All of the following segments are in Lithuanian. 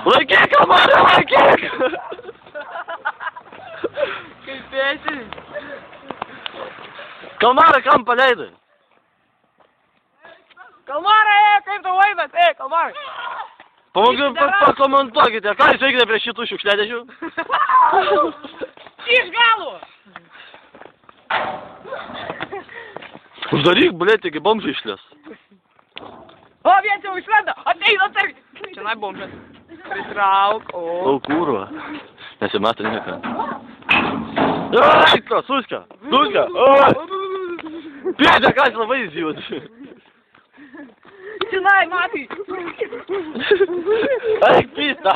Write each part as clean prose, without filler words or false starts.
Laikyk, kamarą, laikyk! Kaip pėsi. Kalmarą kam paleidai? Kalmarai, kaip tau vaikas, kalmarai. Pakomentuokite, ką jūs veikite prie šitų šiukšliadėžių? Iš galų! Uždaryk, blėt, iki bomžai išlės. O, vien jau išlenda, ateina taip. Čia bomžas. Pritrauk, o. O, kurva. Nesimato nieko. Ai, suska, suska. Pėdė, kas labai įsijūt. Činai, matai. Eik, pystą.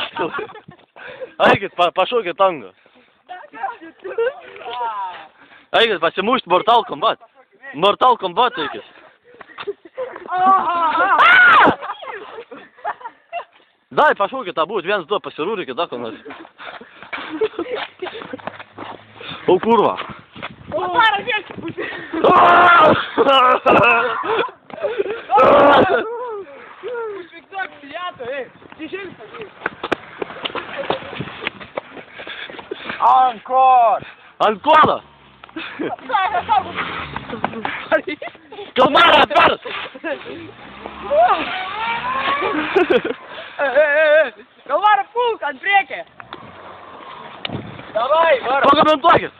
Eikit, pašaukit tango. Eikit, pasimušt Mortal Kombat. Mortal Kombat eikit. Dai, pašaukit tą būt, 1, 2, pasirūrykit, dar ko nors. O, kurva. O, varas, vėlgi pusė. Užfiksuok pilietą, Tišinką. Ankor. Ankora. Kalmarą atvers. Kalmarą pulk ant priekį. Davai, varom. Pakomentuokit.